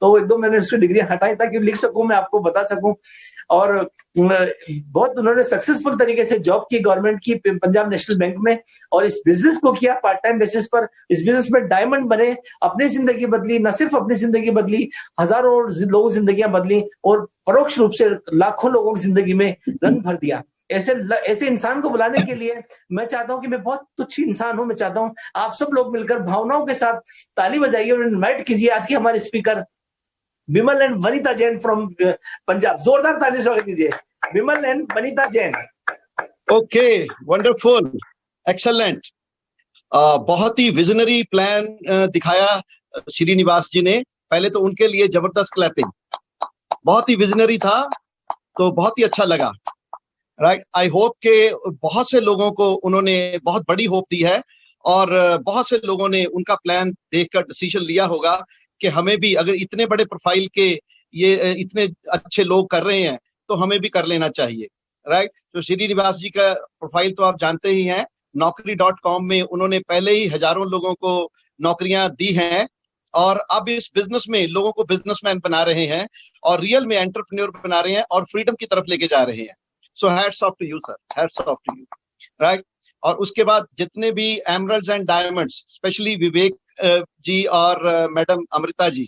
तो एक दो मैंने उसकी डिग्रियां हटाई ताकि लिख सकूं, मैं आपको बता सकूं। और बहुत उन्होंने सक्सेसफुल तरीके से जॉब की गवर्नमेंट की पंजाब नेशनल बैंक में, और इस बिजनेस को किया पार्ट टाइम बेसिस पर। इस बिजनेस में डायमंड बने, अपनी जिंदगी बदली, न सिर्फ अपनी जिंदगी बदली, हजारों लोगों की जिंदगियां बदली, और परोक्ष रूप से लाखों लोगों की जिंदगी में रंग भर दिया। ऐसे इंसान को बुलाने के लिए मैं चाहता हूं कि मैं बहुत तुच्छ इंसान हूं, मैं चाहता हूं आप सब लोग मिलकर भावनाओं के साथ ताली बजाइए और इनवाइट कीजिए आज के हमारे speaker Vimal and Vanita Jain from Punjab. जोरदार ताली स्वागत दीजिए Vimal and Vanita Jain. Okay, wonderful, excellent. बहुत ही विजनरी प्लान दिखाया श्रीनिवास जी ने। पहले तो उनके लिए जबरदस्त क्लैपिंग, बहुत ही विजनरी था, तो बहुत ही अच्छा लगा। राइट, आई होप के बहुत से लोगों को उन्होंने बहुत बड़ी होप दी है, और बहुत से लोगों ने उनका प्लान देखकर डिसीजन लिया होगा कि हमें भी, अगर इतने बड़े प्रोफाइल के ये इतने अच्छे लोग कर रहे हैं तो हमें भी कर लेना चाहिए। राइट, तो श्रीनिवास जी का प्रोफाइल तो आप जानते ही हैं। Naukri.com में उन्होंने पहले ही हजारों लोगों को नौकरियां दी हैं, और अब इस बिजनेस में लोगों को बिजनेसमैन बना रहे हैं, और रियल में एंटरप्रेन्योर बना रहे हैं, और फ्रीडम की तरफ लेके जा रहे हैं। So hats off to you sir, hats off to you. Right, और उसके बाद जितने भी emeralds and diamonds, specially Vivek ji और मैडम अमृता जी,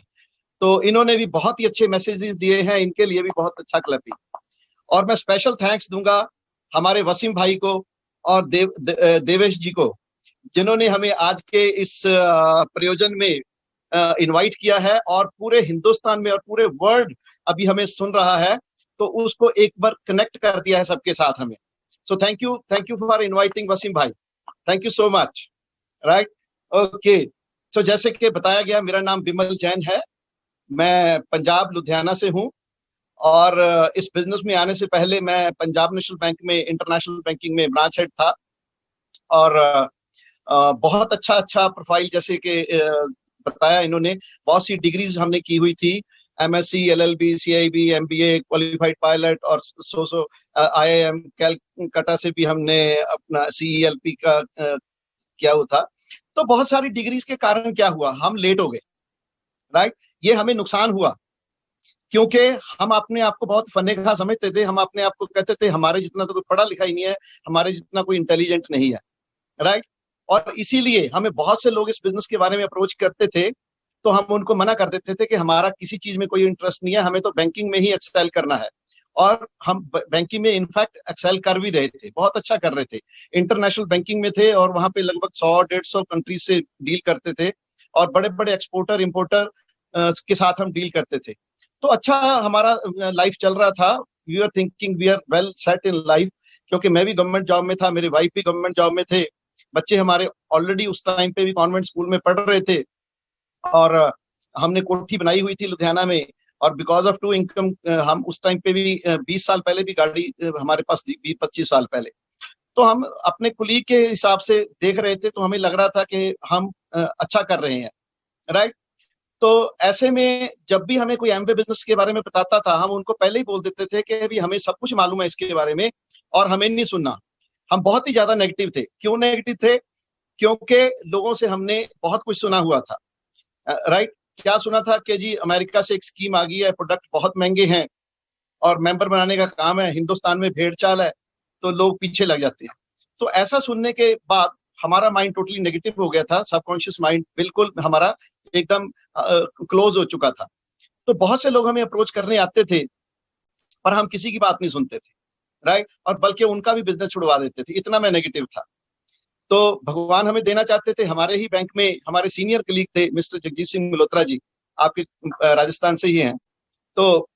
तो इन्होंने भी बहुत ही अच्छे मैसेजेस दिए हैं, इनके लिए भी बहुत अच्छा क्लैपिंग। और मैं स्पेशल थैंक्स दूंगा हमारे वसीम भाई को और देवेश जी को, जिन्होंने हमें आज के इस प्रयोजन में इनवाइट किया है, और पूरे हिंदुस्तान में और पूरे वर्ल्ड अभी हमें सुन रहा है, तो उसको एक बार कनेक्ट कर दिया है सबके साथ हमें। So thank you for inviting Wasim भाई, thank you so much. Right, okay. तो जैसे कि बताया गया, मेरा नाम विमल जैन है, मैं पंजाब लुधियाना से हूँ, और इस बिजनेस में आने से पहले मैं पंजाब नेशनल बैंक में इंटरनेशनल बैंकिंग में ब्रांच हेड था, और बहुत अच्छा प्रोफाइल, जैसे कि बताया इन्होंने, बहुत सी डिग्रीज हमने की हुई थी, MSc, LLB, CIB, MBA, qualified pilot, और IIM कैलकाटा से भी हमने अपना CELP का किया हुआ था। तो बहुत सारी डिग्रीज के कारण क्या हुआ, हम लेट हो गए। राइट, ये हमें नुकसान हुआ, क्योंकि हम अपने आप को बहुत फनेखा समझते थे। हम अपने आप को कहते थे हमारे जितना तो कोई पढ़ा लिखा ही नहीं है, हमारे जितना कोई इंटेलिजेंट नहीं है। राइट, और इसीलिए हमें बहुत से लोग इस बिजनेस के बारे में अप्रोच करते थे, तो हम उनको मना कर देते थे कि हमारा किसी चीज में कोई इंटरेस्ट नहीं है, हमें तो बैंकिंग में ही एक्सेल करना है। और हम बैंकिंग में इनफैक्ट एक्सेल कर भी रहे थे, बहुत अच्छा कर रहे थे, इंटरनेशनल बैंकिंग में थे, और वहां पे लगभग 100-150 कंट्रीज से डील करते थे, और बड़े बड़े एक्सपोर्टर इंपोर्टर के साथ हम डील करते थे। तो अच्छा हमारा लाइफ चल रहा था, we are thinking we are well set in life, क्योंकि मैं भी गवर्नमेंट जॉब में था, मेरे वाइफ भी गवर्नमेंट जॉब में थे, बच्चे हमारे ऑलरेडी उस टाइम पे भी कॉन्वेंट स्कूल में पढ़ रहे थे, और हमने कोठी बनाई हुई थी लुधियाना में, और बिकॉज ऑफ टू इनकम हम उस टाइम पे भी 20 साल पहले भी गाड़ी हमारे पास थी, 20-25 साल पहले। तो हम अपने कुलीग के हिसाब से देख रहे थे, तो हमें लग रहा था कि हम अच्छा कर रहे हैं। राइट, तो ऐसे में जब भी हमें कोई एमवे बिजनेस के बारे में बताता था, हम उनको पहले ही बोल देते थे कि अभी हमें सब कुछ मालूम है इसके बारे में, और हमें नहीं सुनना। हम बहुत ही ज्यादा नेगेटिव थे। क्यों नेगेटिव थे? क्योंकि लोगों से हमने बहुत कुछ सुना हुआ था। राइट, क्या सुना था कि जी अमेरिका से एक स्कीम आ गई है, प्रोडक्ट बहुत महंगे हैं, और मेंबर बनाने का काम है, हिंदुस्तान में भेड़ चाल है, तो लोग पीछे लग जाते हैं। तो ऐसा सुनने के बाद हमारा माइंड टोटली नेगेटिव हो गया था, सबकॉन्शियस माइंड बिल्कुल हमारा एकदम क्लोज हो चुका था। तो बहुत से लोग हमें अप्रोच करने आते थे, पर हम किसी की बात नहीं सुनते थे। राइट, और बल्कि उनका भी बिजनेस छुड़वा देते थे, इतना मैं नेगेटिव था। तो भगवान हमें देना चाहते थे, हमारे ही बैंक में हमारे सीनियर कलीग थे मिस्टर जगजीत सिंह मल्होत्रा जी, आपके राजस्थान से ही हैं, तो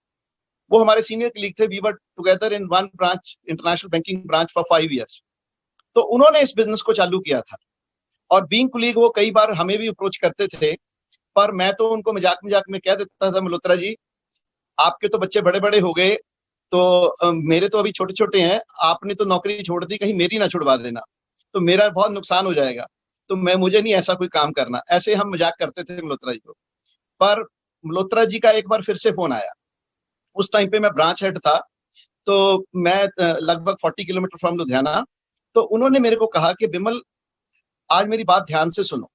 वो हमारे सीनियर कलीग थे। We were together in one branch, international banking branch for 5 years। तो उन्होंने इस बिजनेस को चालू किया था, और बीइंग कलीग वो कई बार हमें भी अप्रोच करते थे, पर मैं तो उनको मजाक मजाक में कह देता था, मल्होत्रा जी आपके तो बच्चे बड़े बड़े हो गए, तो मेरे तो अभी छोटे छोटे हैं, आपने तो नौकरी छोड़ दी, कहीं मेरी ना छुड़वा देना, तो मेरा बहुत नुकसान हो जाएगा, तो मुझे नहीं ऐसा कोई काम करना। ऐसे हम मजाक करते थे मल्होत्रा जी को। पर मल्होत्रा जी का एक बार फिर से फोन आया, उस टाइम पे मैं ब्रांच हेड था, तो मैं लगभग 40 किलोमीटर फ्रॉम लुधियाना। तो उन्होंने मेरे को कहा कि विमल आज मेरी बात ध्यान से सुनो,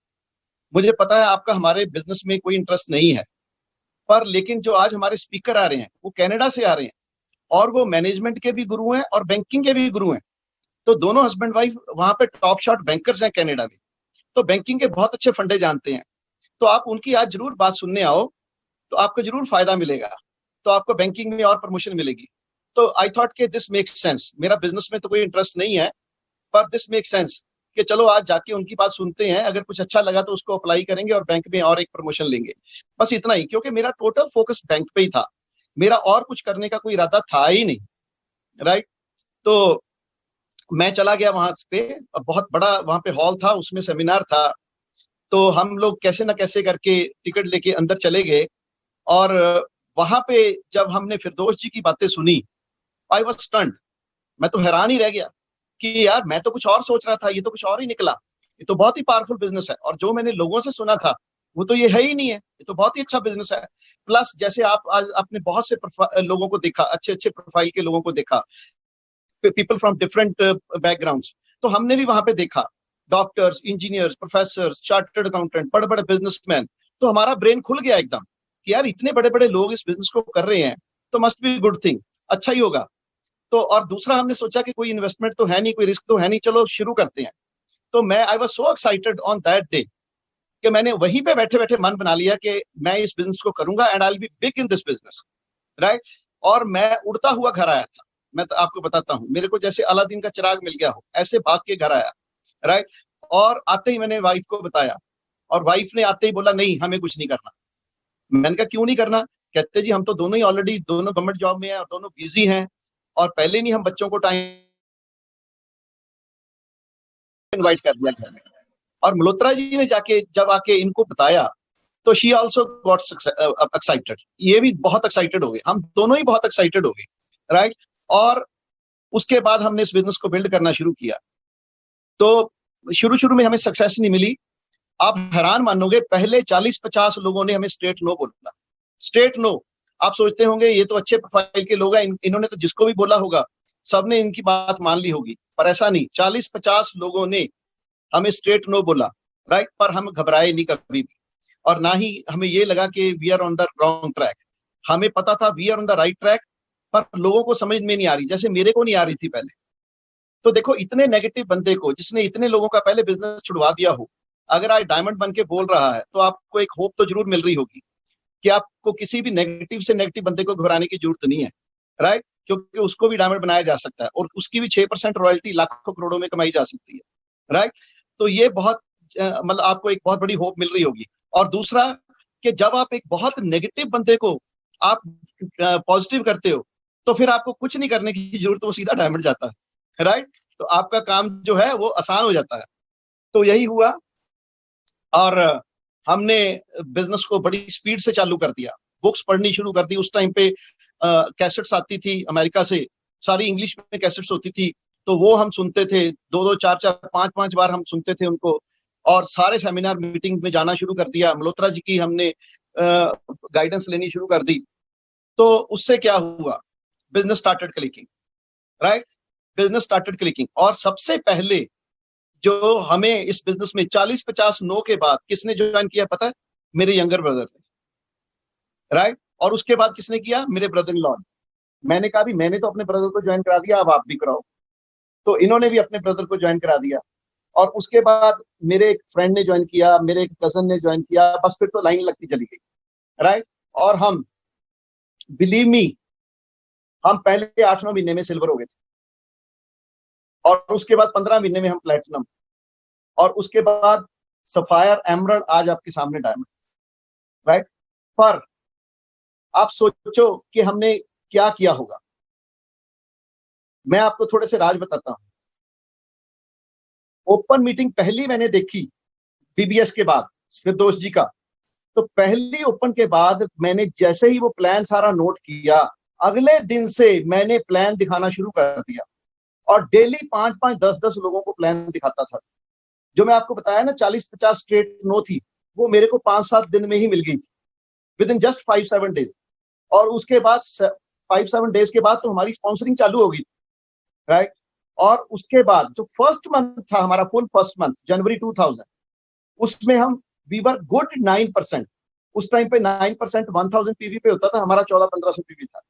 मुझे पता है आपका हमारे बिजनेस में कोई इंटरेस्ट नहीं है, पर लेकिन जो आज हमारे स्पीकर आ रहे हैं वो कनाडा से आ रहे हैं, और वो मैनेजमेंट के भी गुरु हैं और बैंकिंग के भी गुरु हैं। तो दोनों हस्बैंड वाइफ वहां पे टॉप शॉट बैंकर्स हैं कनाडा में, तो बैंकिंग के बहुत अच्छे फंडे जानते हैं। तो आप उनकी आज जरूर बात सुनने आओ, तो आपको जरूर फायदा मिलेगा, तो आपको बैंकिंग में और प्रमोशन मिलेगी। तो आई थॉट कि दिस मेक्स सेंस। मेरा बिजनेस में तो कोई इंटरेस्ट नहीं है, पर दिस मेक्स सेंस कि चलो आज जाके उनकी बात सुनते हैं, अगर कुछ अच्छा लगा तो उसको अप्लाई करेंगे और बैंक में और एक प्रमोशन लेंगे। बस इतना ही, क्योंकि मेरा टोटल फोकस बैंक पे ही था, मेरा और कुछ करने का कोई इरादा था ही नहीं। राइट। तो मैं चला गया वहां पे, बहुत बड़ा वहां पे हॉल था, उसमें सेमिनार था। तो हम लोग कैसे ना कैसे करके टिकट लेके अंदर चले गए, और वहां पे जब हमने फिरदौस जी की बातें सुनी, आई वाज स्टन्ड। मैं तो हैरान ही रह गया कि यार मैं तो कुछ और सोच रहा था, ये तो कुछ और ही निकला। ये तो बहुत ही पावरफुल बिजनेस है, और जो मैंने लोगों से सुना था वो तो ये है ही नहीं है, ये तो बहुत ही अच्छा बिजनेस है। प्लस जैसे आप आज आपने बहुत से लोगों को देखा, अच्छे अच्छे प्रोफाइल के लोगों को देखा, पीपल फ्रॉम डिफरेंट बैकग्राउंड्स। तो हमने भी वहां पे देखा doctors, engineers, professor, chartered accountant, बड़े बड़े बिजनेसमैन। तो हमारा ब्रेन खुल गया एकदम कि यार इतने बड़े बड़े लोग इस बिजनेस को कर रहे हैं, तो मस्ट बी गुड थिंग, अच्छा ही होगा। तो और दूसरा हमने सोचा कि कोई इन्वेस्टमेंट तो है नहीं, कोई रिस्क तो है नहीं, चलो शुरू करते हैं। तो मैं I was so excited on that day कि मैंने वहीं पे बैठे बैठे मन बना लिया कि मैं इस बिजनेस को करूंगा, and I will be big in this business. Right. और मैं उड़ता हुआ घर आया था। मैं तो आपको बताता हूँ, मेरे को जैसे अलादीन का चिराग मिल गया हो, ऐसे भाग के घर आया। राइट। और आते ही मैंने वाइफ को बताया, और वाइफ ने आते ही बोला नहीं हमें कुछ नहीं करना। मैंने कहा क्यों नहीं करना? कहते जी हम तो दोनों ही ऑलरेडी दोनों गवर्नमेंट जॉब में हैं और दोनों बिजी हैं, और पहले नहीं हम बच्चों को टाइम इनवाइट कर दिया घर में। और मल्होत्रा जी ने जाके जब आके इनको बताया, तो शी ऑल्सो गॉट एक्साइटेड, ये भी बहुत एक्साइटेड हो गए, हम दोनों ही बहुत एक्साइटेड हो गए। राइट। और उसके बाद हमने इस बिजनेस को बिल्ड करना शुरू किया। तो शुरू शुरू में हमें सक्सेस नहीं मिली। आप हैरान मानोगे, पहले 40-50 लोगों ने हमें स्ट्रेट नो बोला, स्ट्रेट नो। आप सोचते होंगे ये तो अच्छे प्रोफाइल के लोग हैं, इन्होंने तो जिसको भी बोला होगा सबने इनकी बात मान ली होगी, पर ऐसा नहीं। 40-50 लोगों ने हमें स्ट्रेट नो बोला। राइट। पर हम घबराए नहीं कभी भी, और ना ही हमें ये लगा कि we are on the wrong track. हमें पता था we are on the right track, पर लोगों को समझ में नहीं आ रही, जैसे मेरे को नहीं आ रही थी पहले। तो देखो, इतने नेगेटिव बंदे को, जिसने इतने लोगों का पहले बिजनेस छुड़वा दिया हो, अगर आज डायमंड बन के बोल रहा है, तो आपको एक होप तो जरूर मिल रही होगी कि आपको किसी भी नेगेटिव से नेगेटिव बंदे को घबराने की जरूरत नहीं है। राइट। क्योंकि उसको भी डायमंड बनाया जा सकता है, और उसकी भी 6% रॉयल्टी लाखों करोड़ों में कमाई जा सकती है। राइट। तो ये बहुत मतलब आपको एक बहुत बड़ी होप मिल रही होगी। और दूसरा कि जब आप एक बहुत नेगेटिव बंदे को आप पॉजिटिव करते हो, तो फिर आपको कुछ नहीं करने की जरूरत, वो सीधा डायमंड जाता है। राइट। तो आपका काम जो है वो आसान हो जाता है। तो यही हुआ, और हमने बिजनेस को बड़ी स्पीड से चालू कर दिया, बुक्स पढ़नी शुरू कर दी। उस टाइम पे कैसेट्स आती थी अमेरिका से, सारी इंग्लिश में कैसेट्स होती थी, तो वो हम सुनते थे, 2-2, 4-4, 5-5 बार हम सुनते थे उनको। और सारे सेमिनार मीटिंग में जाना शुरू कर दिया, मल्होत्रा जी की हमने गाइडेंस लेनी शुरू कर दी। तो उससे क्या हुआ, business started clicking. Right. Business started clicking. और सबसे पहले जो हमें इस बिजनेस में 40-50 नो के बाद किसने ज्वाइन किया पता है? मेरे यंगर ब्रदर ने। राइट। और उसके बाद किसने किया? मेरे ब्रदर इन लॉ। मैंने कहा भी मैंने तो अपने ब्रदर को ज्वाइन करा दिया, अब आप भी कराओ। तो इन्होंने भी अपने ब्रदर को ज्वाइन करा दिया, और उसके बाद मेरे एक फ्रेंड ने ज्वाइन किया, मेरे एक कजन ने ज्वाइन किया, बस फिर तो लाइन लगती चली गई। राइट। और हम, बिलीव मी, हम पहले 8-9 महीने में सिल्वर हो गए थे, और उसके बाद 15 महीने में हम प्लेटिनम, और उसके बाद सफायर, एमरल्ड, आज आपके सामने डायमंड। राइट। पर आप सोचो कि हमने क्या किया होगा। मैं आपको थोड़े से राज बताता हूं। ओपन मीटिंग पहली मैंने देखी बीबीएस के बाद, फिरदौस जी का, तो पहली ओपन के बाद मैंने जैसे ही वो प्लान सारा नोट किया, अगले दिन से मैंने प्लान दिखाना शुरू कर दिया, और डेली 5-5, 10-10 लोगों को प्लान दिखाता था। जो मैं आपको बताया ना 40-50 स्ट्रेट नो थी, वो मेरे को 5-7 दिन में ही मिल गई थी, विद इन जस्ट 5-7 डेज। और उसके बाद 5-7 डेज के बाद तो हमारी स्पॉन्सरिंग चालू हो गई थी। राइट। और उसके बाद जो फर्स्ट मंथ था हमारा, फुल फर्स्ट मंथ, जनवरी 2000, उसमें हम वी वर गुड 9%। उस टाइम पे 9% 1000 पीवी पे होता था, हमारा 1400-1500 पीवी था।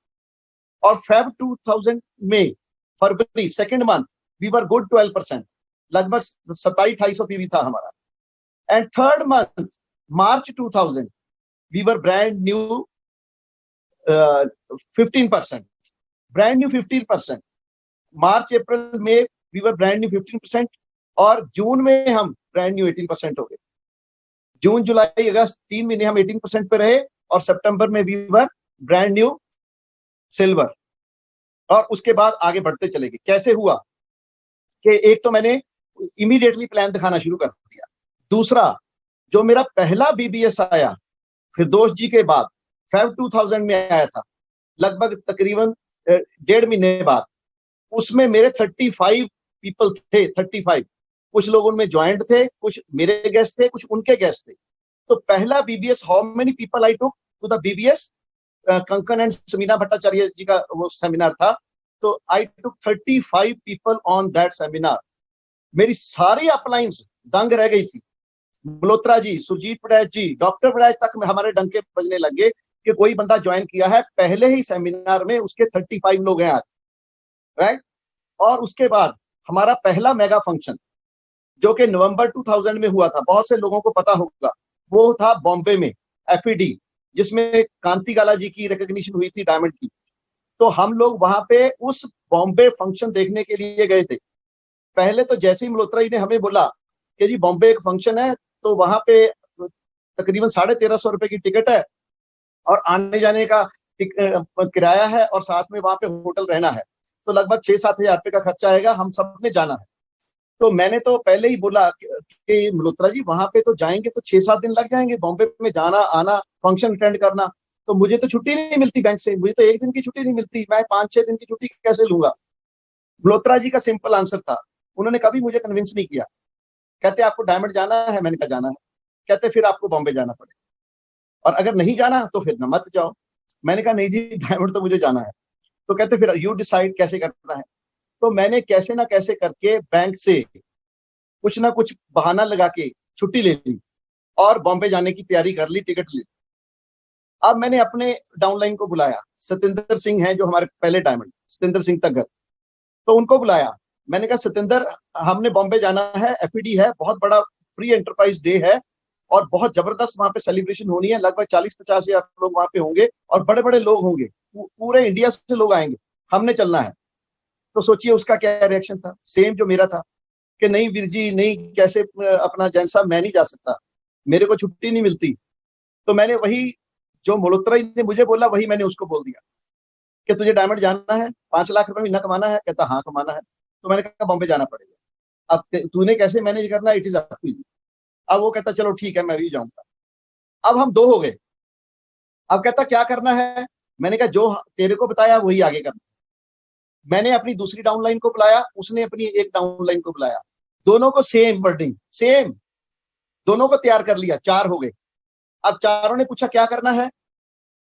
और फेब 2000 में फरवरी second month we were good 12%, लगभग 2700-2800 पीवी था हमारा। And third month March 2000 we were brand new 15%, brand new 15%। March April में वी वर ब्रांड न्यू 15%, और जून में हम ब्रांड न्यू 18% हो गए। जून जुलाई अगस्त 3 महीने हम 18% पे रहे, और सितंबर में we were brand new silver. और उसके बाद आगे बढ़ते चले गए। कैसे हुआ कि एक तो मैंने इमीडिएटली प्लान दिखाना शुरू कर दिया। दूसरा, जो मेरा पहला बीबीएस आया फिरदौस जी के बाद, फेब 2000 में आया था, लगभग तकरीबन 1.5 महीने बाद, उसमें मेरे 35 पीपल थे, 35। कुछ लोग उनमें ज्वाइंट थे, कुछ मेरे गेस्ट थे, कुछ उनके गेस्ट थे। तो पहला BBS, how many people I took to the BBS, Kankan and Samina Bhattacharya ji का वो सेमिनार था, तो I took 35 people on that seminar. मेरी सारी अपलाइंस दंग रह गई थी। मल्होत्रा जी, सुरजीत पड़ैच जी, डॉक्टर पड़ैच तक में हमारे डंके बजने लगे कि कोई बंदा ज्वाइन किया है, पहले ही सेमिनार में उसके 35 लोग हैं आज, राइट। और उसके बाद हमारा पहला मेगा फंक्शन जो कि नवंबर 2000 में हुआ था, बहुत से लोगों को पता होगा, वो था बॉम्बे में, एफईडी, जिसमें कांति गाला जी की रिकॉग्निशन हुई थी डायमंड की। तो हम लोग वहां पे उस बॉम्बे फंक्शन देखने के लिए गए थे। पहले तो जैसे ही मल्होत्रा जी ने हमें बोला कि जी बॉम्बे एक फंक्शन है, तो वहां पे तकरीबन 1350 रुपए की टिकट है, और आने जाने का किराया है, और साथ में वहां पे होटल रहना है, तो लगभग 6-7 हजार रुपए का खर्चा आएगा, हम सबने जाना है। तो मैंने तो पहले ही बोला कि मल्होत्रा जी वहां पे तो जाएंगे तो 6-7 दिन लग जाएंगे, बॉम्बे में जाना आना, फंक्शन अटेंड करना, तो मुझे तो छुट्टी नहीं मिलती बैंक से, मुझे तो एक दिन की छुट्टी नहीं मिलती, मैं 5-6 दिन की छुट्टी कैसे लूंगा। मल्होत्रा जी का सिंपल आंसर था, उन्होंने कभी मुझे कन्विंस नहीं किया। कहते आपको डायमंड जाना है, मैंने कहा जाना है। कहते फिर आपको बॉम्बे जाना पड़ेगा, और अगर नहीं जाना तो फिर न मत जाओ। मैंने कहा नहीं जी, डायमंड तो मुझे जाना है। तो कहते फिर यू डिसाइड कैसे करना है। तो मैंने कैसे ना कैसे करके बैंक से कुछ ना कुछ बहाना लगा के छुट्टी ले ली, और बॉम्बे जाने की तैयारी कर ली, टिकट ली। अब मैंने अपने डाउनलाइन को बुलाया, सतिंदर सिंह हैं जो हमारे पहले डायमंड, सतिंदर सिंह तग्गर, तो उनको बुलाया। मैंने कहा सतिंदर, हमने बॉम्बे जाना है, एफईडी है, बहुत बड़ा फ्री एंटरप्राइज डे है, और बहुत जबरदस्त वहां पे सेलिब्रेशन होनी है, लगभग 40-50 हजार लोग वहां पे होंगे, और बड़े बड़े लोग होंगे, पूरे इंडिया से लोग आएंगे, हमने चलना है। तो सोचिए उसका क्या रिएक्शन था, सेम जो मेरा था, कि नहीं वीर जी नहीं, कैसे अपना जैन साहब, मैं नहीं जा सकता, मेरे को छुट्टी नहीं मिलती। तो मैंने वही जो मल्होत्रा ने मुझे बोला, वही मैंने उसको बोल दिया कि तुझे डायमंड जाना है, 5 लाख रुपए महीना कमाना है। कहता हाँ कमाना है। तो मैंने कहा बॉम्बे जाना पड़ेगा, अब तूने कैसे मैनेज करना, it is up to you. अब वो कहता चलो ठीक है, मैं भी जाऊंगा। अब हम 2 हो गए। अब कहता क्या करना है, मैंने कहा जो तेरे को बताया वही आगे करना। मैंने अपनी दूसरी डाउनलाइन को बुलाया, उसने अपनी एक डाउनलाइन को बुलाया, दोनों को सेम वर्डिंग, सेम, दोनों को तैयार कर लिया, 4 हो गए। अब चारों ने पूछा क्या करना है,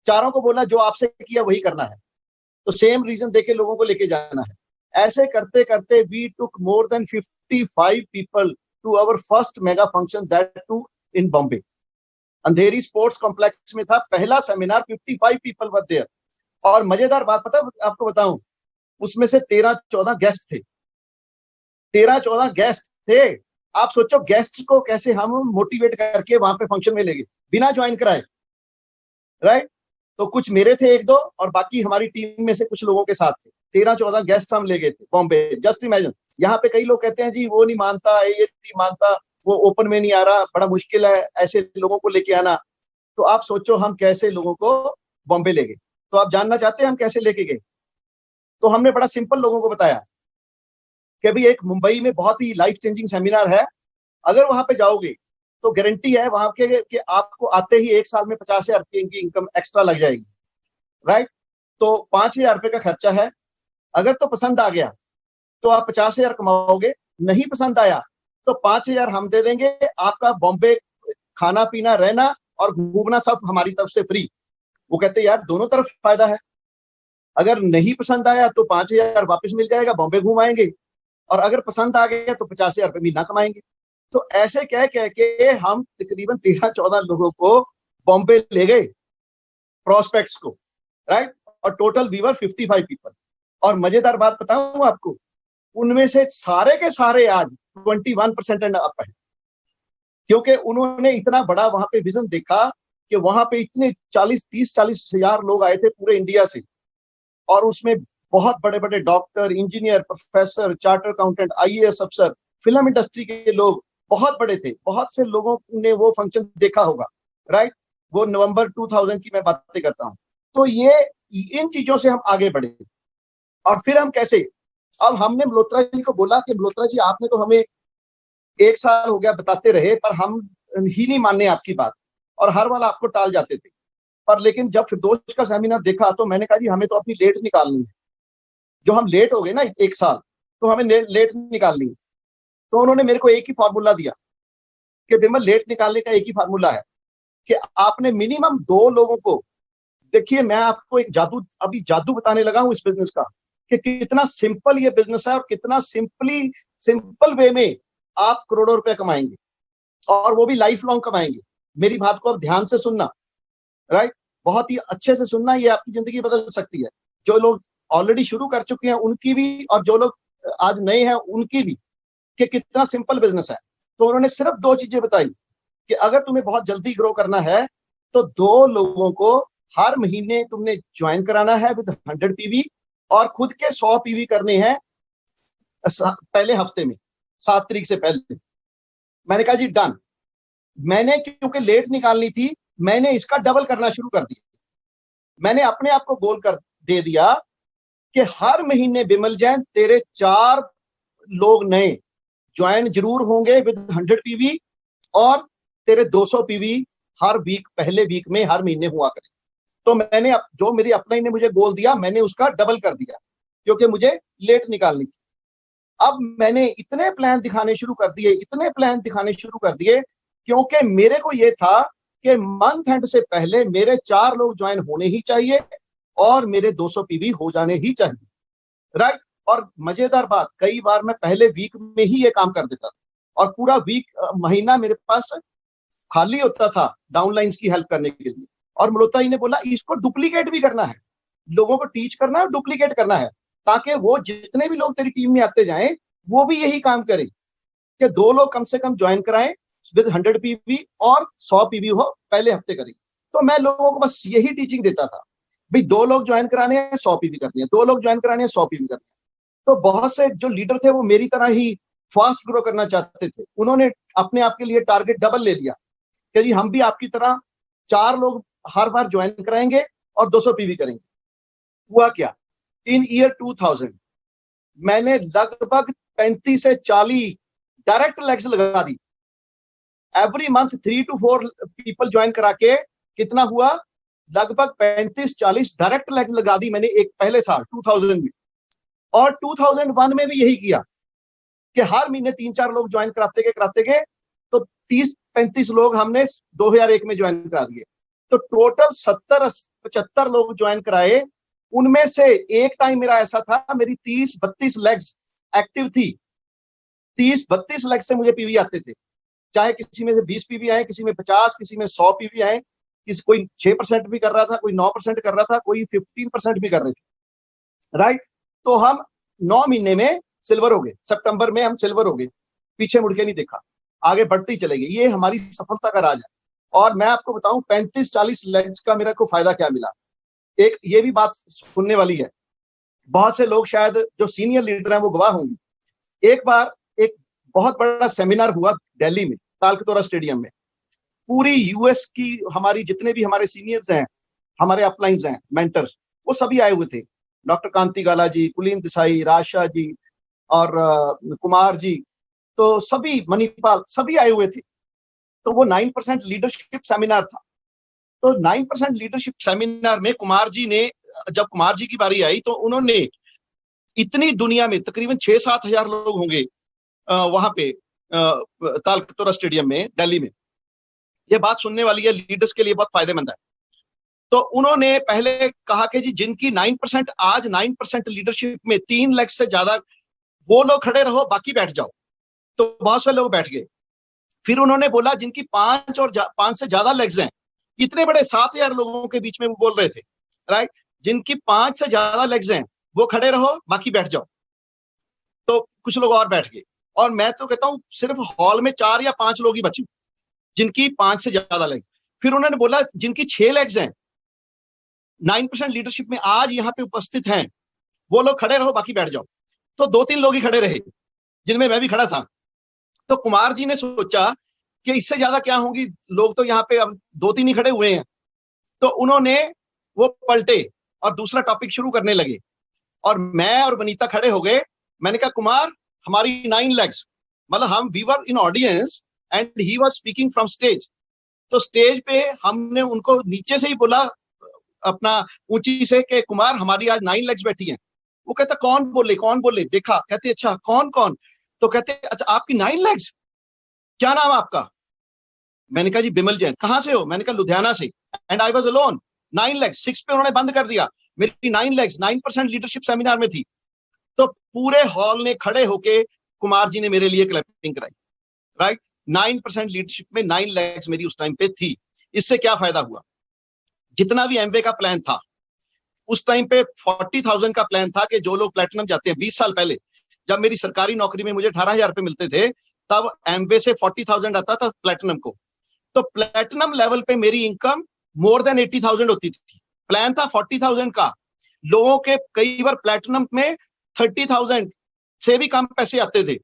चारों को बोला जो आपसे किया वही करना है, तो सेम रीजन देके लोगों को लेके जाना है। ऐसे करते करते we took more than 55 people to our first mega function, that too in Bombay. Andheri sports complex में था पहला सेमिनार, 55 पीपल वर देयर। और मजेदार बात पता आपको बताऊं, उसमें से 13-14 गेस्ट थे, 13-14 गेस्ट थे। आप सोचो गेस्ट को कैसे हम मोटिवेट करके वहां पे फंक्शन में ले गए बिना ज्वाइन कराए, राइट। तो कुछ मेरे थे 1-2, और बाकी हमारी टीम में से कुछ लोगों के साथ थे। 13-14 गेस्ट हम ले गए थे बॉम्बे। जस्ट इमेजिन, यहाँ पे कई लोग कहते हैं जी वो नहीं मानता, ये नहीं मानता, वो ओपन में नहीं आ रहा, बड़ा मुश्किल है ऐसे लोगों को लेके आना। तो आप सोचो हम कैसे लोगों को बॉम्बे ले गए। तो आप जानना चाहते हैं हम कैसे लेके गए? तो हमने बड़ा सिंपल लोगों को बताया कि अभी एक मुंबई में बहुत ही लाइफ चेंजिंग सेमिनार है, अगर वहां पे जाओगे तो गारंटी है वहां के कि आपको आते ही 1 साल में 50,000 रुपये की इनकम एक्स्ट्रा लग जाएगी, राइट। तो 5,000 रुपये का खर्चा है। अगर तो पसंद आ गया तो आप 50,000 कमाओगे, नहीं पसंद आया तो 5,000 हम दे देंगे, आपका बॉम्बे खाना पीना रहना और घूमना सब हमारी तरफ से फ्री। वो कहते यार दोनों तरफ फायदा है, अगर नहीं पसंद आया तो 5,000 वापस मिल जाएगा, बॉम्बे घूम आएंगे, और अगर पसंद आ गया तो 50,000 रुपये महीना कमाएंगे। तो ऐसे कह कह के हम तकरीबन 13-14 लोगों को बॉम्बे ले गए प्रोस्पेक्ट्स को, राइट, और टोटल वी वर 55 पीपल। और मजेदार बात बताऊं आपको, उनमें से सारे के सारे आज 21% एंड अप है, क्योंकि उन्होंने इतना बड़ा वहां पे विजन देखा कि वहां पे इतने 40 हजार लोग आए थे पूरे इंडिया से, और उसमें बहुत बड़े बड़े doctor, engineer, professor, charter accountant, IAS अफसर, फिल्म इंडस्ट्री के लोग बहुत बड़े थे। बहुत से लोगों ने वो फंक्शन देखा होगा, राइट। वो नवंबर 2000 की मैं बातें करता हूँ। तो ये इन चीजों से हम आगे बढ़े। और फिर हम कैसे, अब हमने मल्होत्रा जी को बोला कि मल्होत्रा जी आपने तो हमें 1 साल हो गया बताते रहे, पर हम ही नहीं मानने आपकी बात, और हर वाला आपको टाल जाते थे। पर लेकिन जब फिरदौस का सेमिनार देखा तो मैंने कहा जी हमें तो अपनी लेट निकालनी है, जो हम लेट हो गए ना 1 साल, तो हमें लेट निकालनी है। तो उन्होंने मेरे को एक ही फॉर्मूला दिया कि बिमल लेट निकालने का एक ही फार्मूला है कि आपने मिनिमम 2 लोगों को, देखिए मैं आपको एक जादू बताने लगा हूं इस बिजनेस का, कि कितना सिंपल ये बिजनेस है और कितना सिंपल वे में आप करोड़ों रुपए कमाएंगे, और वो भी लाइफ लॉन्ग कमाएंगे। मेरी बात को अब ध्यान से सुनना, राइट, बहुत ही अच्छे से सुनना, ये आपकी जिंदगी बदल सकती है। जो लोग ऑलरेडी शुरू कर चुके हैं उनकी भी, और जो लोग आज नए हैं उनकी भी, कि कितना सिंपल बिजनेस है। तो उन्होंने सिर्फ 2 चीजें बताई कि अगर तुम्हें बहुत जल्दी ग्रो करना है तो 2 लोगों को हर महीने तुमने ज्वाइन कराना है विद 100 पीवी, और खुद के 100 पीवी करने हैं पहले हफ्ते में, 7 तारीख से पहले। मैंने कहा जी डन। मैंने क्योंकि लेट निकालनी थी, मैंने इसका डबल करना शुरू कर दिया। मैंने अपने आप को गोल कर दे दिया कि हर महीने बिमल जैन तेरे 4 लोग नए ज्वाइन जरूर होंगे विद 100 पीवी, और तेरे 200 पीवी हर वीक, पहले वीक में हर महीने हुआ करे। तो मैंने जो मेरी अपलाइन ने मुझे गोल दिया, मैंने उसका डबल कर दिया, क्योंकि मुझे लेट निकालनी थी। अब मैंने इतने प्लान दिखाने शुरू कर दिए, क्योंकि मेरे को ये था कि मंथ एंड से पहले मेरे 4 लोग ज्वाइन होने ही चाहिए और मेरे 200 पीवी हो जाने ही चाहिए, राइट। और मजेदार बात, कई बार मैं पहले वीक में ही ये काम कर देता था, और पूरा महीना मेरे पास खाली होता था डाउनलाइंस की हेल्प करने के लिए। और मल्होत्रा जी ने बोला इसको डुप्लीकेट भी करना है, लोगों को टीच करना है और डुप्लीकेट करना है, ताकि वो जितने भी लोग तेरी टीम में आते जाएं वो भी यही काम करें कि 2 लोग कम से कम ज्वाइन कराएं विद 100 पीवी और 100 पीवी हो पहले हफ्ते करें। तो मैं लोगों को बस यही टीचिंग देता था, भाई 2 लोग ज्वाइन कराने हैं 100 पीवी करनी है, 2 लोग ज्वाइन कराने हैं 100 पीवी करनी है। तो बहुत से जो लीडर थे वो मेरी तरह ही फास्ट ग्रो करना चाहते थे। उन्होंने अपने आप के लिए टारगेट डबल ले लिया कि जी हम भी आपकी तरह 4 लोग हर बार ज्वाइन कराएंगे और 200 पीवी करेंगे। हुआ क्या, इन ईयर 2000 मैंने लगभग 35 से 40 डायरेक्ट लेग्स लगा दी। Every month 3 to 4 people join करा के कितना हुआ, लगभग 35-40 डायरेक्ट लेग्स लगा दी मैंने एक पहले साल 2000 में। और 2001 में भी यही किया कि हर महीने 3-4 लोग ज्वाइन कराते गए, तो 30-35 लोग हमने 2001 में ज्वाइन करा दिए। तो टोटल 70-75 लोग ज्वाइन कराए। उनमें से एक टाइम मेरा ऐसा था, मेरी 30-32 लेग्स एक्टिव थी, 30-32 लेग्स से मुझे पीवी आते थे, चाहे किसी में से 20 पीवी आए, किसी में 50, किसी में 100 पीवी आए, कोई 6% भी कर रहा था, कोई 9% कर रहा था, कोई 15% भी कर रहे थे, राइट। तो हम 9 महीने में सिल्वर हो गए, सितंबर में हम सिल्वर हो गए, पीछे मुड़ के नहीं देखा, आगे बढ़ते ही चले गए। ये हमारी सफलता का राज है। और मैं आपको बताऊं 35-40 लेग्स का मेरा को फायदा क्या मिला। एक ये भी बात सुनने वाली है, बहुत से लोग शायद जो सीनियर लीडर हैं वो गवाह होंगे। एक बार एक बहुत बड़ा सेमिनार हुआ दिल्ली में, तालकतोरा स्टेडियम में। पूरी यूएस की हमारी जितने भी हमारे सीनियर्स हैं, हमारे अपलाइंस हैं, मेंटर्स, वो सभी आए हुए थे। डॉक्टर कांति गाला जी, कुलीन देसाई, राशा जी और कुमार जी, तो सभी, मणिपाल, सभी आए हुए थे। तो वो 9% लीडरशिप सेमिनार था। तो 9% लीडरशिप सेमिनार में कुमार जी ने, जब कुमार जी की बारी आई तो उन्होंने इतनी दुनिया में तकरीबन 6-7 हजार लोग होंगे वहां पे तालकतोरा स्टेडियम में दिल्ली में। ये बात सुनने वाली है, लीडर्स के लिए बहुत फायदेमंद है। तो उन्होंने पहले कहा कि जी जिनकी 9% आज 9% लीडरशिप में 3 लाख से ज्यादा, वो लोग खड़े रहो, बाकी बैठ जाओ। तो बहुत से लोग बैठ गए। फिर उन्होंने बोला जिनकी 5 से ज्यादा लेग्स हैं, इतने बड़े 7,000 लोगों के बीच में वो बोल रहे थे, राइट। जिनकी 5 से ज्यादा लेग्स हैं वो खड़े रहो, बाकी बैठ जाओ। तो कुछ लोग और बैठ गए, और मैं तो कहता हूं सिर्फ हॉल में 4 या 5 लोग ही बचे जिनकी 5 से ज्यादा लेग्स। फिर उन्होंने बोला जिनकी 6 लेग्स हैं, 9% लीडरशिप में आज यहाँ पे उपस्थित हैं, वो लोग खड़े रहो, बाकी बैठ जाओ। तो 2-3 लोग ही खड़े रहे, जिनमें मैं भी खड़ा था। तो कुमार जी ने सोचा कि इससे ज्यादा क्या होंगी, लोग तो यहाँ पे अब 2-3 ही खड़े हुए हैं। तो उन्होंने वो पलटे और दूसरा टॉपिक शुरू करने लगे, और मैं और वनीता खड़े हो गए। मैंने कहा कुमार, हमारी 9 लेग्स, मतलब हम we were in audience and he was speaking from stage. तो स्टेज पे हमने उनको नीचे से ही बोला, अपना ऊंची से, कि कुमार हमारी आज 9 लेग्स बैठी हैं। वो कहता कौन बोले, देखा, कहते अच्छा कौन कौन, तो कहते अच्छा आपकी 9 लेग्स, क्या नाम आपका? मैंने कहा जी बिमल जैन। कहां से हो? मैंने कहा लुधियाना से। And I was alone. 9 legs, 6 पे उन्होंने बंद कर दिया। मेरी 9 लेग्स 9% लीडरशिप सेमिनार में थी। तो पूरे हॉल ने खड़े होके कुमार जी ने मेरे लिए क्लैपिंग कराई, राइट। 9% लीडरशिप में 9 लेग्स मेरी उस टाइम पे थी। इससे क्या फायदा हुआ? जितना भी एमवे का प्लान था उस टाइम पे 40,000 का प्लान था कि जो लोग प्लेटिनम जाते हैं, 20 साल पहले जब मेरी सरकारी नौकरी में मुझे 18,000 रुपए मिलते थे, तब एमवे से 40,000 आता था प्लेटिनम को। तो प्लेटिनम लेवल पे मेरी इनकम मोर देन 80,000 होती थी। प्लान था 40,000 का। लोगों के कई बार प्लेटिनम में 30,000 से भी कम पैसे आते थे।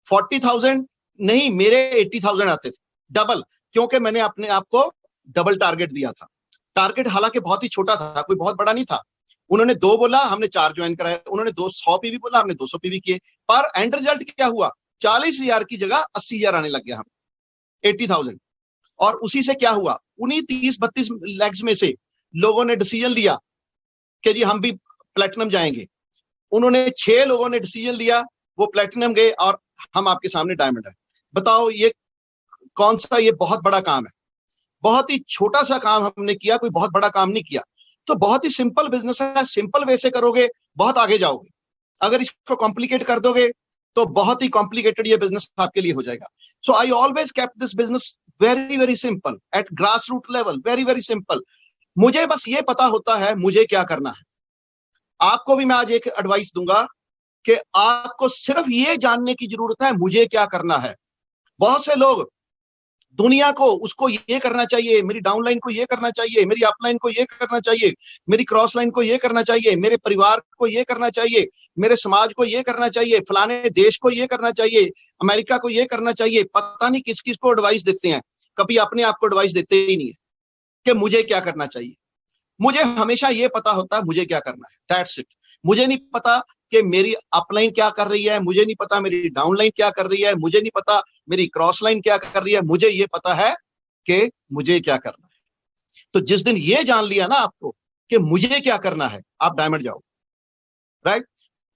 40,000 नहीं, मेरे 80,000 आते थे, डबल। क्योंकि मैंने अपने आप को डबल टारगेट दिया था। टारगेट हालांकि बहुत ही छोटा था, कोई बहुत बड़ा नहीं था। उन्होंने 2 बोला, हमने 4 ज्वाइन कराए। उन्होंने 200 पीवी बोला, हमने 200 पीवी किए। पर एंड रिजल्ट क्या हुआ? 40,000 की जगह 80,000 आने लग गया, हम 80,000। और उसी से क्या हुआ, उन्हीं 30-32 लेग्स में से लोगों ने डिसीजन लिया कि जी हम भी प्लेटिनम जाएंगे। उन्होंने 6 लोगों ने डिसीजन लिया, वो प्लेटिनम गए, और हम आपके सामने डायमंड है। बताओ ये कौन सा, ये बहुत बड़ा काम है। बहुत ही छोटा सा काम हमने किया, कोई बहुत बड़ा काम नहीं किया। तो बहुत ही सिंपल बिजनेस है, सिंपल वे से करोगे बहुत आगे जाओगे। अगर इसको कॉम्प्लिकेट कर दोगे तो बहुत ही कॉम्प्लिकेटेड ये बिजनेस आपके लिए हो जाएगा। So I always kept this business very very simple at grass root level, very very simple. मुझे बस ये पता होता है मुझे क्या करना है। आपको भी मैं आज एक एडवाइस दूंगा कि आपको सिर्फ ये जानने की जरूरत है मुझे क्या करना है। बहुत से लोग दुनिया को, उसको ये करना चाहिए, मेरी डाउनलाइन को ये करना चाहिए, मेरी अपलाइन को ये करना चाहिए, मेरी क्रॉस लाइन को ये करना चाहिए, मेरे परिवार को ये करना चाहिए, मेरे समाज को ये करना चाहिए, फलाने देश को ये करना चाहिए, अमेरिका को ये करना चाहिए। पता नहीं किस किस को एडवाइस देते हैं, कभी अपने आप को एडवाइस देते ही नहीं है कि मुझे क्या करना चाहिए। मुझे हमेशा ये पता होता है मुझे क्या करना है, दैट्स इट। मुझे नहीं पता कि मेरी अपलाइन क्या कर रही है, मुझे नहीं पता मेरी डाउनलाइन क्या कर रही है, मुझे नहीं पता मेरी क्रॉस लाइन क्या कर रही है। मुझे ये पता है कि मुझे क्या करना है। तो जिस दिन ये जान लिया ना आपको कि मुझे क्या करना है, आप डायमंड जाओ, राइट।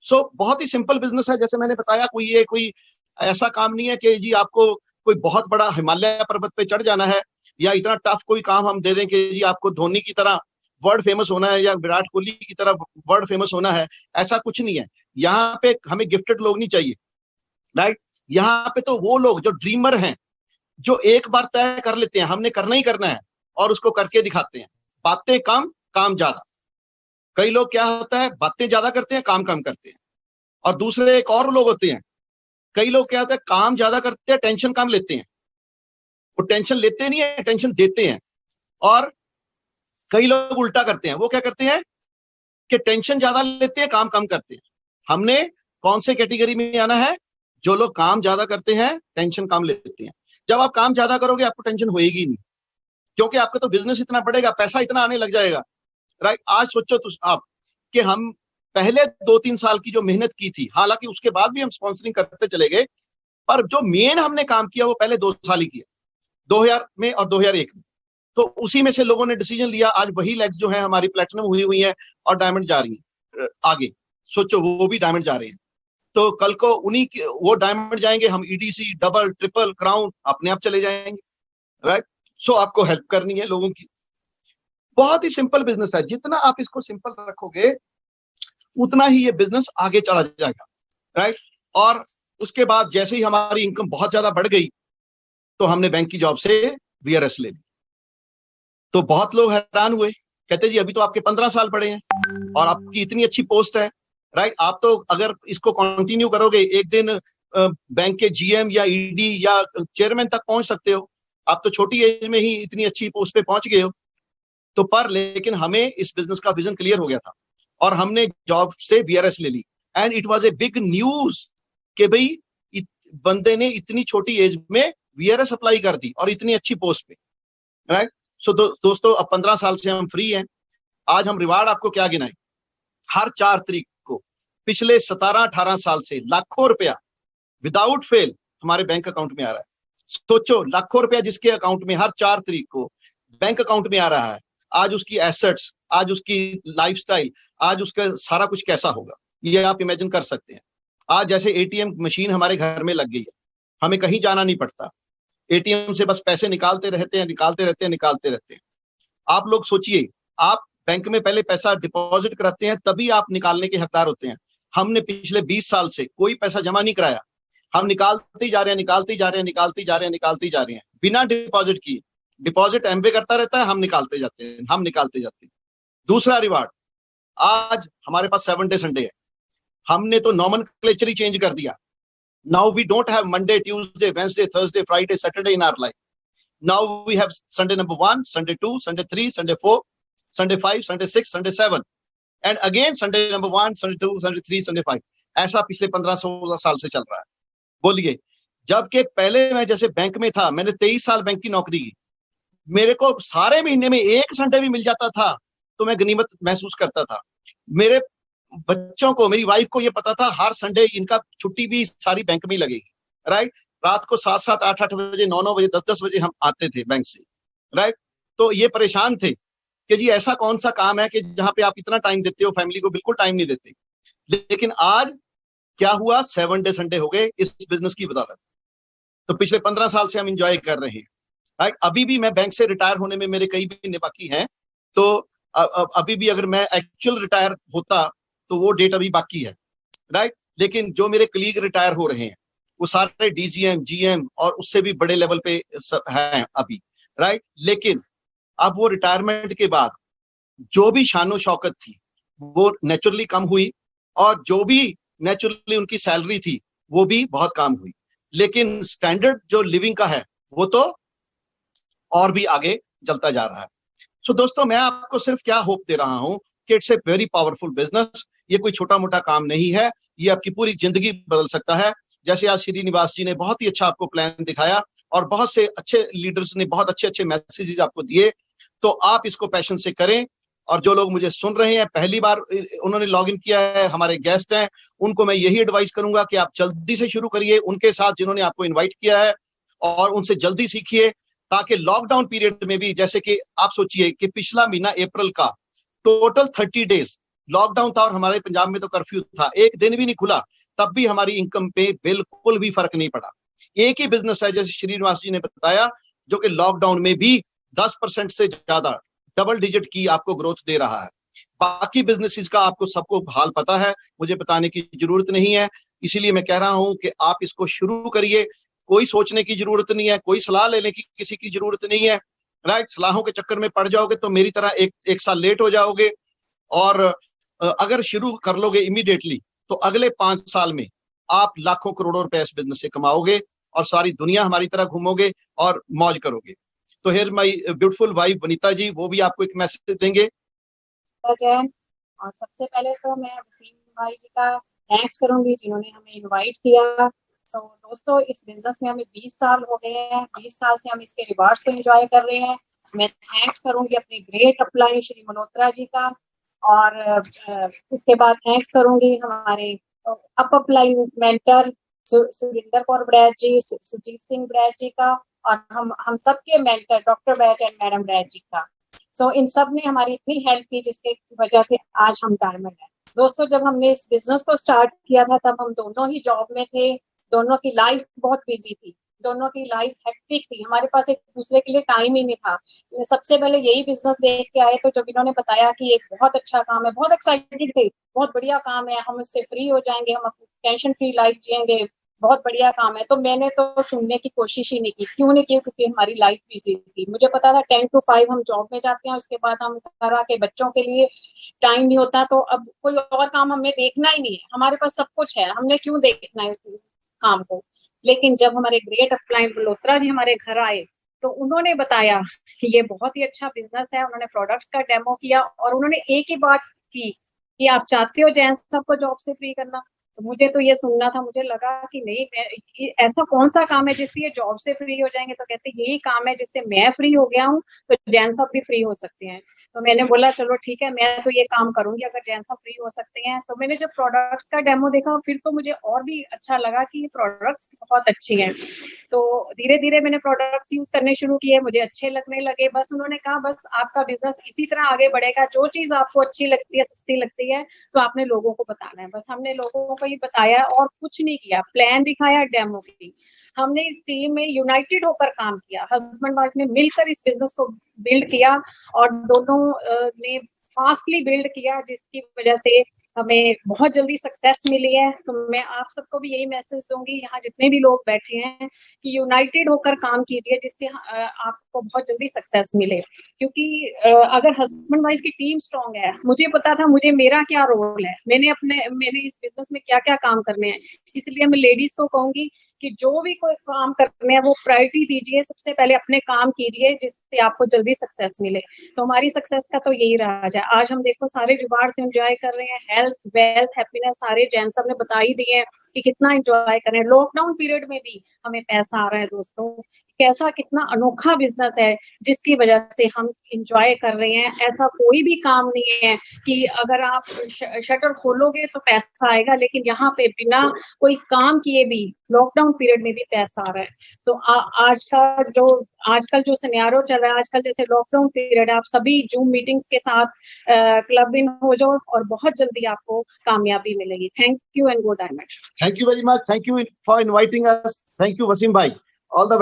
सो बहुत ही सिंपल बिजनेस है। जैसे मैंने बताया, कोई ऐसा काम नहीं है कि जी आपको कोई बहुत बड़ा हिमालय पर्वत पे चढ़ जाना है, या इतना टफ कोई काम हम दे दें कि जी आपको धोनी की तरह वर्ल्ड फेमस होना है या विराट कोहली की तरह वर्ल्ड फेमस होना है। ऐसा कुछ नहीं है। यहाँ पे हमें गिफ्टेड लोग नहीं चाहिए, राइट। यहाँ पे तो वो लोग जो ड्रीमर हैं, जो एक बार तय कर लेते हैं हमने करना ही करना है, और उसको करके दिखाते हैं। बातें कम, काम ज्यादा। कई लोग क्या होता है, बातें ज्यादा करते हैं, काम कम करते हैं। और दूसरे एक और लोग होते हैं, कई लोग क्या होता है, काम ज्यादा करते हैं, टेंशन कम लेते हैं। वो टेंशन लेते नहीं है, टेंशन देते हैं। और कई लोग उल्टा करते हैं, वो क्या करते हैं कि टेंशन ज्यादा लेते हैं, काम कम करते हैं। हमने कौन से कैटेगरी में आना है? जो लोग काम ज्यादा करते हैं, टेंशन कम लेते हैं। जब आप काम ज्यादा करोगे आपको टेंशन होएगी नहीं, क्योंकि आपका तो बिजनेस इतना बढ़ेगा, पैसा इतना आने लग जाएगा, राइट। आज सोचो तो आप कि हम पहले 2-3 साल की जो मेहनत की थी, हालांकि उसके बाद भी हम स्पॉन्सरिंग करते चले गए, पर जो मेन हमने काम किया वो पहले 2 साल ही किया, 2000 में और 2001 में। तो उसी में से लोगों ने डिसीजन लिया। आज वही लेग्स जो है हमारी प्लेटिनम हुई है और डायमंड जा रही है आगे। सोचो वो भी डायमंड जा रहे हैं, तो कल को उन्हीं वो डायमंड जाएंगे, हम ईडीसी, डबल, ट्रिपल, क्राउन अपने आप चले जाएंगे, राइट। सो आपको हेल्प करनी है लोगों की। बहुत ही सिंपल बिजनेस है। जितना आप इसको सिंपल रखोगे उतना ही ये बिजनेस आगे चला जाएगा, राइट। और उसके बाद जैसे ही हमारी इनकम बहुत ज्यादा बढ़ गई तो हमने बैंक की जॉब से वीआरएस ले ली। तो बहुत लोग हैरान हुए, कहते जी अभी तो आपके 15 साल पड़े हैं और आपकी इतनी अच्छी पोस्ट है, राइट? आप तो अगर इसको कंटिन्यू करोगे एक दिन बैंक के जीएम या ईडी या चेयरमैन तक पहुंच सकते हो। आप तो छोटी एज में ही इतनी अच्छी पोस्ट पे पहुंच गए हो। तो पर लेकिन हमें इस बिजनेस का विजन क्लियर हो गया था और हमने जॉब से वीआरएस ले ली and it was a big news कि भाई बंदे ने इतनी छोटी एज में वीआरएस अप्लाई कर दी और इतनी अच्छी पोस्ट पे, राइट? सो दोस्तों अब 15 साल से हम फ्री हैं। आज हम रिवार्ड आपको क्या गिनाएं? हर 4 तारीख को पिछले 17-18 साल से लाखों रुपया विदाउट फेल हमारे बैंक अकाउंट में आ रहा है। सोचो, लाखों रुपया जिसके अकाउंट में हर 4 तारीख को बैंक अकाउंट में आ रहा है, आज उसकी एसेट्स, आज उसकी लाइफस्टाइल, आज उसका सारा कुछ कैसा होगा, ये आप इमेजिन कर सकते हैं। आज जैसे एटीएम मशीन हमारे घर में लग गई है, हमें कहीं जाना नहीं पड़ता, एटीएम से बस पैसे निकालते रहते हैं। आप लोग सोचिए, आप बैंक में पहले पैसा डिपॉजिट कराते हैं तभी आप निकालने के हकदार होते हैं। हमने पिछले 20 साल से कोई पैसा जमा नहीं कराया, हम निकालते जा रहे हैं बिना डिपॉजिट किए। डिपॉजिट एमवे करता रहता है, हम निकालते जाते हैं। दूसरा रिवार्ड, आज हमारे पास 7 डे संडे है। हमने तो नॉमेनक्लेचर ही चेंज कर दिया। Now we don't have Monday, Tuesday, Wednesday, Thursday, Friday, Saturday in our life. Now we have Sunday number 1, Sunday 2, Sunday 3, Sunday 4, Sunday 5, Sunday 6, Sunday 7 and again Sunday number 1, Sunday 2, Sunday 3, Sunday 5। ऐसा पिछले 15-16 साल से चल रहा है। बोलिए, जबकि पहले मैं जैसे बैंक में था, मैंने 23 साल बैंक की नौकरी की, मेरे को सारे महीने में एक संडे भी मिल जाता था तो मैं गनीमत महसूस करता था। मेरे बच्चों को, मेरी वाइफ को ये पता था हर संडे इनका छुट्टी भी सारी बैंक में ही लगेगी, राइट? रात को 7-7, 8-8 बजे, 9-9 बजे, 10-10 बजे हम आते थे बैंक से, राइट? तो ये परेशान थे कि जी ऐसा कौन सा काम है कि जहां पे आप इतना टाइम देते हो, फैमिली को बिल्कुल टाइम नहीं देते। लेकिन आज क्या हुआ, 7 डे संडे हो गए इस बिजनेस की बदौलत। तो पिछले 15 साल से हम इंजॉय कर रहे हैं, राइट? अभी भी मैं बैंक से रिटायर होने में मेरे कई महीने बाकी हैं, तो अभी भी अगर मैं एक्चुअल रिटायर होता तो वो डेट अभी बाकी है, राइट? लेकिन जो मेरे कलीग रिटायर हो रहे हैं वो सारे डीजीएम, जीएम और उससे भी बड़े लेवल पे हैं अभी, राइट? लेकिन अब वो रिटायरमेंट के बाद जो भी शानो शौकत थी वो नेचुरली कम हुई और जो भी नेचुरली उनकी सैलरी थी वो भी बहुत कम हुई। लेकिन स्टैंडर्ड जो लिविंग का है वो तो और भी आगे चलता जा रहा है। सो दोस्तों, मैं आपको सिर्फ क्या होप दे रहा हूं कि it's a very powerful business. ये कोई छोटा मोटा काम नहीं है, ये आपकी पूरी जिंदगी बदल सकता है। जैसे आज श्रीनिवास जी ने बहुत ही अच्छा आपको प्लान दिखाया और बहुत से अच्छे लीडर्स ने बहुत अच्छे अच्छे मैसेजेस आपको दिए, तो आप इसको पैशन से करें। और जो लोग मुझे सुन रहे हैं, पहली बार उन्होंने लॉग इन किया है, हमारे गेस्ट हैं, उनको मैं यही एडवाइस करूंगा कि आप जल्दी से शुरू करिए उनके साथ जिन्होंने आपको इन्वाइट किया है और उनसे जल्दी सीखिए, ताकि लॉकडाउन पीरियड में भी, जैसे कि आप सोचिए कि पिछला महीना अप्रैल का टोटल 30 डेज लॉकडाउन था और हमारे पंजाब में तो कर्फ्यू था, एक दिन भी नहीं खुला, तब भी हमारी इनकम पे बिल्कुल भी फर्क नहीं पड़ा। एक ही बिजनेस है, जैसे श्रीनिवास जी ने बताया, जो कि लॉकडाउन में भी 10% से ज्यादा डबल डिजिट की आपको ग्रोथ दे रहा है। बाकी बिजनेसेस का आपको सबको हाल पता है, मुझे बताने की जरूरत नहीं है। इसीलिए मैं कह रहा हूं कि आप इसको शुरू करिए, कोई सोचने की जरूरत नहीं है, कोई सलाह लेने की किसी की जरूरत नहीं है, राइट? सलाहों के चक्कर में पड़ जाओगे तो मेरी तरह एक साल लेट हो जाओगे। और अगर शुरू कर लोगे इमीडिएटली तो अगले 5 साल में आप लाखों करोड़ों रुपए इस बिजनेस से कमाओगे और सारी दुनिया हमारी तरह घूमोगे और मौज करोगे। तो here my beautiful wife Vanita ji, वो भी आपको एक मैसेज देंगे। जैन, और सबसे पहले तो मैं वसीम भाई जी का थैंक्स करूंगी जिन्होंने हमें इनवाइट किया। सो दोस्तों, इस बिजनेस में हमें 20 साल हो गए हैं, 20 साल से हम इसके रिवार्ड्स को एंजॉय कर रहे हैं। मैं थैंक्स करूंगी अपने ग्रेट अपलाइन श्री मल्होत्रा जी का, और उसके बाद थैंक्स करूंगी हमारे अपलाइन मेंटर सुरिंदर कौर बड़ैच जी, सुजीत सिंह बड़ैच जी का, और हम सबके mentor doctor Baich and madam Badaich ji का। सो इन सब ने हमारी इतनी हेल्प की जिसके वजह से आज हम डायमंड हैं। दोस्तों, जब हमने इस बिजनेस को स्टार्ट किया था तब हम दोनों ही जॉब में थे, दोनों की लाइफ बहुत बिजी थी, दोनों की लाइफ हेक्टिक थी, हमारे पास एक दूसरे के लिए टाइम ही नहीं था। सबसे पहले यही बिजनेस देख के आए, तो जब इन्होंने बताया कि एक बहुत अच्छा काम है, बहुत एक्साइटेड थे, बहुत बढ़िया काम है, हम इससे फ्री हो जाएंगे, हम अपनी टेंशन फ्री लाइफ जिएंगे, बहुत बढ़िया काम है। तो मैंने तो सुनने की कोशिश ही नहीं की। क्यों नहीं की? क्योंकि हमारी लाइफ बिजी थी। मुझे पता था 10 to 5 हम जॉब में जाते हैं, उसके बाद हम घर आके बच्चों के लिए टाइम नहीं होता, तो अब कोई और काम हमें देखना ही नहीं है। हमारे पास सब कुछ है, हमने क्यों देखना है उस काम को। लेकिन जब हमारे ग्रेट अपलाइन मल्होत्रा जी हमारे घर आए, तो उन्होंने बताया कि ये बहुत ही अच्छा बिजनेस है। उन्होंने प्रोडक्ट्स का डेमो किया और उन्होंने एक ही बात की कि आप चाहते हो जैन साहब को जॉब से फ्री करना। तो मुझे तो ये सुनना था। मुझे लगा कि नहीं, मैं ऐसा कौन सा काम है जिससे ये जॉब से फ्री हो जाएंगे। तो कहते यही काम है जिससे मैं फ्री हो गया हूँ, तो जैन साहब भी फ्री हो सकते हैं। तो मैंने बोला चलो ठीक है, मैं तो ये काम करूंगी अगर जैन साहब फ्री हो सकते हैं। तो मैंने जब प्रोडक्ट्स का डेमो देखा, फिर तो मुझे और भी अच्छा लगा कि ये प्रोडक्ट्स बहुत अच्छी हैं। तो धीरे धीरे मैंने प्रोडक्ट्स यूज करने शुरू किए, मुझे अच्छे लगने लगे। बस उन्होंने कहा बस आपका बिजनेस इसी तरह आगे बढ़ेगा, जो चीज आपको अच्छी लगती है, सस्ती लगती है, तो आपने लोगों को बताना है। बस हमने लोगों को ही बताया और कुछ नहीं किया, प्लान दिखाया, डेमो की। हमने टीम में यूनाइटेड होकर काम किया, हस्बैंड वाइफ ने मिलकर इस बिजनेस को बिल्ड किया और दोनों ने फास्टली बिल्ड किया, जिसकी वजह से हमें बहुत जल्दी सक्सेस मिली है। तो मैं आप सबको भी यही मैसेज दूंगी, यहाँ जितने भी लोग बैठे हैं, कि यूनाइटेड होकर काम कीजिए, जिससे आपको बहुत जल्दी सक्सेस मिले। क्योंकि अगर हस्बैंड वाइफ की टीम स्ट्रांग है, मुझे पता था मुझे मेरा क्या रोल है, मैंने इस बिजनेस में क्या क्या काम करने हैं। इसलिए मैं लेडीज को कहूंगी कि जो भी कोई काम करने हैं वो प्रायोरिटी दीजिए, सबसे पहले अपने काम कीजिए, जिससे आपको जल्दी सक्सेस मिले। तो हमारी सक्सेस का तो यही राज है। आज हम देखो सारे रिवार्ड्स एंजॉय कर रहे हैं, हेल्थ, वेल्थ, हैप्पीनेस सारे जैन साहब ने बता ही दिए हैं कि कितना एंजॉय कर रहे हैं। लॉकडाउन पीरियड में भी हमें पैसा आ रहा है दोस्तों। कैसा कितना अनोखा बिजनेस है जिसकी वजह से हम इंजॉय कर रहे हैं। ऐसा कोई भी काम नहीं है कि अगर आप शटर खोलोगे तो पैसा आएगा, लेकिन यहाँ पे बिना कोई काम किए भी लॉकडाउन पीरियड में भी पैसा आ रहा है। तो आजकल जो सिनेरियो चल रहा है, आजकल जैसे लॉकडाउन पीरियड, आप सभी जूम मीटिंग्स के साथ क्लब इन हो जाओ और बहुत जल्दी आपको कामयाबी मिलेगी। Thank you and go diamond. Thank you very much. Thank you for inviting us. Thank you, Wasim bhai. All the best.